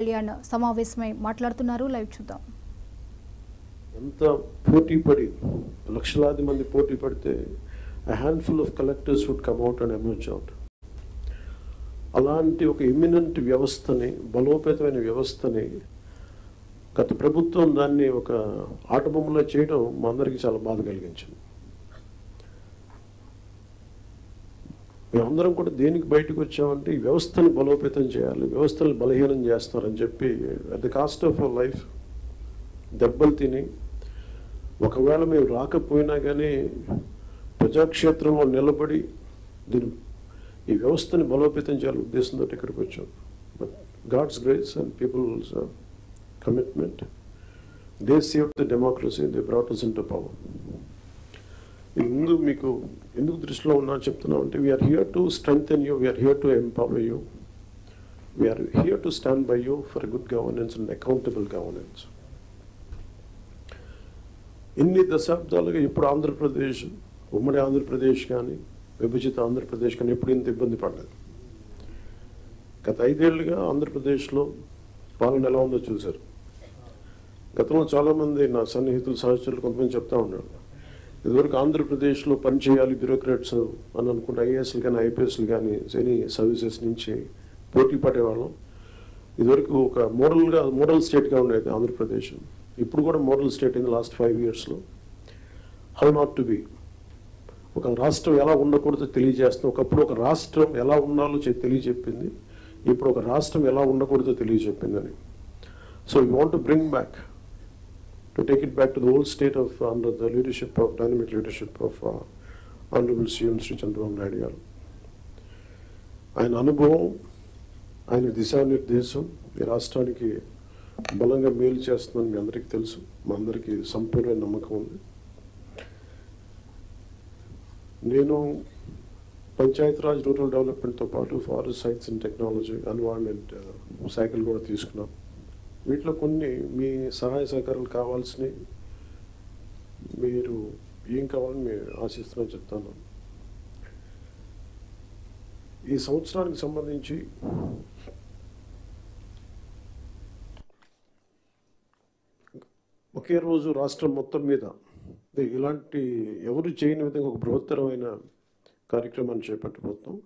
కళ్యాణ్ సమావేశమై మాట్లాడుతున్నారు. లైవ్ చూద్దాం. ఎంత పోటీ పడి లక్షలాది మంది పోటీ పడితే a handful of collectors would come out and emerge out. అలాంటి ఒక ఎమినెంట్ వ్యవస్థని, బలోపేతమైన వ్యవస్థని గత ప్రభుత్వం దాన్ని ఒక ఆటబొమ్మలో చేయడం మా అందరికీ చాలా బాధ కలిగించింది. మేమందరం కూడా దేనికి బయటకు వచ్చామంటే ఈ వ్యవస్థని బలోపేతం చేయాలి, వ్యవస్థని బలహీనం చేస్తారని చెప్పి at the cost of our life దెబ్బలు తిని, ఒకవేళ మేము రాకపోయినా కానీ ప్రజాక్షేత్రంలో నిలబడి ఈ వ్యవస్థని బలోపేతం చేయాలని ఉద్దేశంతో ఇక్కడికి వచ్చాం. But God's grace and people's commitment, they save the democracy, they brought us into power. ముందు మీకు ఎందుకు దృష్టిలో ఉన్నా చెప్తున్నాం అంటే we are here to strengthen you, we are here to empower you, we are here to stand by you for good governance and accountable governance. ఇన్ని దశాబ్దాలుగా ఇప్పుడు ఆంధ్రప్రదేశ్, ఉమ్మడి ఆంధ్రప్రదేశ్ కానీ విభజిత ఆంధ్రప్రదేశ్ కానీ ఎప్పుడు ఇంత ఇబ్బంది పడలేదు. గత 5 ఏళ్ళుగా ఆంధ్రప్రదేశ్లో పాలన ఎలా ఉందో చూశారు. గతంలో చాలామంది నా సన్నిహితులు, సహచరులు కొంతమంది చెప్తా ఉన్నారు, ఇదివరకు ఆంధ్రప్రదేశ్లో పనిచేయాలి బ్యూరోక్రాట్స్ అని అనుకుంటే ఐఏఎస్లు కానీ ఐపీఎస్లు కానీ ఎనీ సర్వీసెస్ నుంచి పోటీ పడేవాళ్ళం. ఇదివరకు ఒక మోడల్ స్టేట్గా ఉండేది ఆంధ్రప్రదేశ్. ఇప్పుడు కూడా మోడల్ స్టేట్ ఇన్ లాస్ట్ 5 yearsలో. హౌ నాట్ టు బి, ఒక రాష్ట్రం ఎలా ఉండకూడదో తెలియజేస్తుంది. ఒకప్పుడు ఒక రాష్ట్రం ఎలా ఉండాలో తెలియజెప్పింది, ఇప్పుడు ఒక రాష్ట్రం ఎలా ఉండకూడదో తెలియజెప్పిందని. So we want to bring back, to take it back to the old state of under the leadership of dynamic leadership of Honorable CM Sri Chandrababu Naidu garu. ఆయన అనుభవం, ఆయన దిశానిర్దేశం ఈ రాష్ట్రానికి బలంగా మేలు చేస్తుందని మీ అందరికీ తెలుసు, మా అందరికీ సంపూర్ణ నమ్మకం ఉంది. నేను పంచాయతీరాజ్ రూరల్ డెవలప్మెంట్తో పాటు forest science and technology, environment శాఖలు కూడా తీసుకున్నాం. వీటిలో కొన్ని మీ సహాయ సహకారాలు కావాల్సినవి, మీరు ఏం కావాలని మీరు ఆశిస్తున్నారో చెప్తాను. ఈ సంవత్సరానికి సంబంధించి ఒకే రోజు రాష్ట్రం మొత్తం మీద ఇలాంటి ఎవరు చేయని విధంగా ఒక బృహత్తరమైన కార్యక్రమాన్ని చేపట్టబోతున్నాం.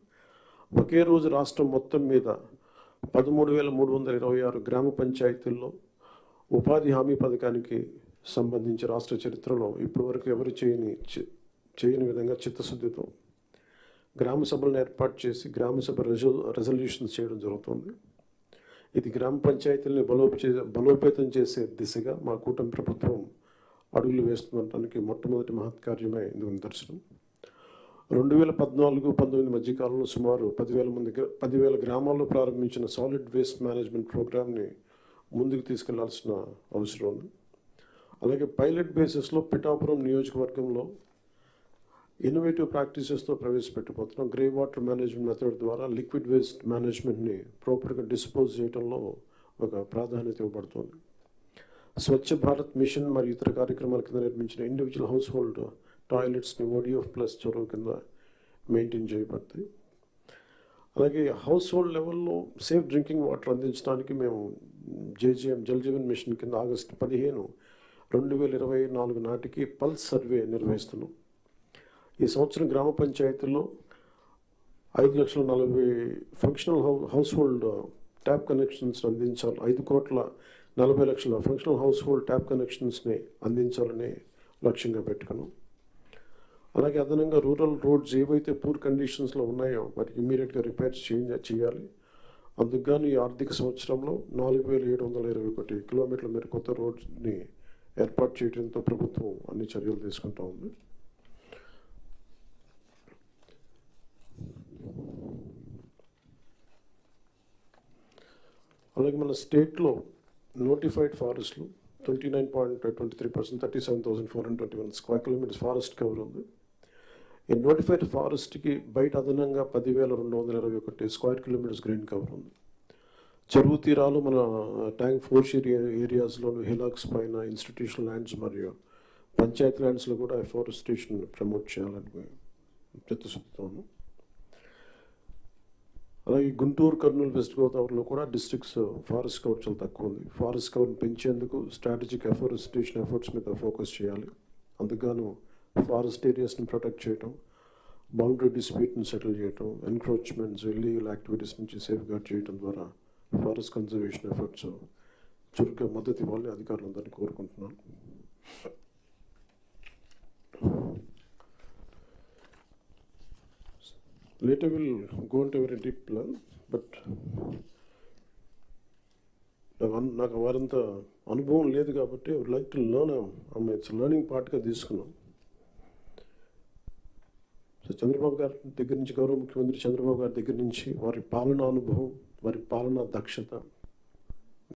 ఒకే రోజు రాష్ట్రం మొత్తం మీద 13,326 గ్రామ పంచాయతీల్లో ఉపాధి హామీ పథకానికి సంబంధించి రాష్ట్ర చరిత్రలో ఇప్పటివరకు ఎవరు చేయని విధంగా చిత్తశుద్ధితో గ్రామ సభలను ఏర్పాటు చేసి గ్రామ సభ రెజల్యూషన్స్ చేయడం జరుగుతుంది. ఇది గ్రామ పంచాయతీలని బలోపేతం చేసే దిశగా మా కూటమి ప్రభుత్వం అడుగులు వేస్తుండటానికి మొట్టమొదటి మహత్కార్యమే ఇందుకు నిదర్శనం. 2014-19 మధ్యకాలంలో సుమారు 10,000 గ్రామాల్లో ప్రారంభించిన సాలిడ్ వేస్ట్ మేనేజ్మెంట్ ప్రోగ్రామ్ని ముందుకు తీసుకెళ్లాల్సిన అవసరం ఉంది. అలాగే పైలట్ బేసిస్లో పిఠాపురం నియోజకవర్గంలో ఇన్నోవేటివ్ ప్రాక్టీసెస్తో ప్రవేశపెట్టబోతున్నాం. గ్రే వాటర్ మేనేజ్మెంట్ మెథడ్ ద్వారా లిక్విడ్ వేస్ట్ మేనేజ్మెంట్ని ప్రాపర్గా డిస్పోజ్ చేయడంలో ఒక ప్రాధాన్యత ఇవ్వబడుతుంది. స్వచ్ఛ భారత్ మిషన్ మరియు ఇతర కార్యక్రమాల కింద నిర్మించిన ఇండివిజువల్ హౌస్ హోల్డ్ టాయిలెట్స్ని ODF+ చొరవ కింద మెయింటైన్ చేయబడతాయి. అలాగే హౌస్ హోల్డ్ లెవెల్లో సేఫ్ డ్రింకింగ్ వాటర్ అందించడానికి మేము జల్ జీవన్ మిషన్ కింద ఆగస్టు 15, 2024 నాటికి పల్స్ సర్వే నిర్వహిస్తున్నాం. ఈ సంవత్సరం గ్రామ పంచాయతీల్లో 5,40,000 functional house hold tap connections అందించాలి. 5,40,00,000 ఫంక్షనల్ హౌస్ హోల్డ్ ట్యాప్ కనెక్షన్స్ని అందించాలని లక్ష్యంగా పెట్టుకున్నాం. అలాగే అదనంగా రూరల్ రోడ్స్ ఏవైతే పూర్ కండిషన్స్లో ఉన్నాయో వాటికి ఇమీడియట్గా రిపేర్స్ చేయాలి. అందుకు ఈ ఆర్థిక సంవత్సరంలో 4,721 కిలోమీటర్ల మేర కొత్త రోడ్స్ని ఏర్పాటు చేయడంతో ప్రభుత్వం అన్ని చర్యలు తీసుకుంటూ ఉంది. అలాగే మన స్టేట్లో నోటిఫైడ్ ఫారెస్ట్లు 29.23%, 37,421 స్క్వేర్ కిలోమీటర్స్ ఫారెస్ట్ కవర్ ఉంది. ఈ నోటిఫైడ్ ఫారెస్ట్కి బయట అదనంగా 10,221 స్క్వేర్ కిలోమీటర్స్ గ్రీన్ కవర్ ఉంది. చెరువు తీరాలు, మన ట్యాంక్ ఫోర్స్ ఏరియాస్లోను, హిలాక్స్ పైన ఇన్స్టిట్యూషనల్ ల్యాండ్స్ మరియు పంచాయతీ ల్యాండ్స్లో కూడా ఫారెస్టేషన్ ప్రమోట్ చేయాలని చిత్తశుద్ధితోను. అలాగే గుంటూరు, కర్నూలు, వెస్ట్ గోదావరిలో కూడా డిస్ట్రిక్ట్స్ ఫారెస్ట్ కవర్ చాలా తక్కువ ఉంది. ఫారెస్ట్ కవర్ని పెంచేందుకు స్ట్రాటజిక్ ఎఫారెస్టేషన్ ఎఫర్ట్స్ మీద ఫోకస్ చేయాలి. అందుకు ఫారెస్ట్ ఏరియాస్ని ప్రొటెక్ట్ చేయటం, బౌండరీ డిస్ప్యూట్ని సెటిల్ చేయటం, ఎన్క్రోచ్మెంట్స్, ఇల్లీగల్ యాక్టివిటీస్ నుంచి సేఫ్ గార్డ్ చేయడం ద్వారా ఫారెస్ట్ కన్జర్వేషన్ ఎఫర్ట్స్ చురుగ్గా మద్దతు ఇవ్వాలని అధికారులందరినీ కోరుకుంటున్నాను. Later we'll go into a very deep plan, but నాకు వారంత అనుభవం లేదు కాబట్టి I would like to learn. It's learning పార్ట్గా తీసుకున్నాం. సో చంద్రబాబు గారి దగ్గర నుంచి, గౌరవ ముఖ్యమంత్రి చంద్రబాబు గారి దగ్గర నుంచి వారి పాలనా అనుభవం, వారి పాలనా దక్షత,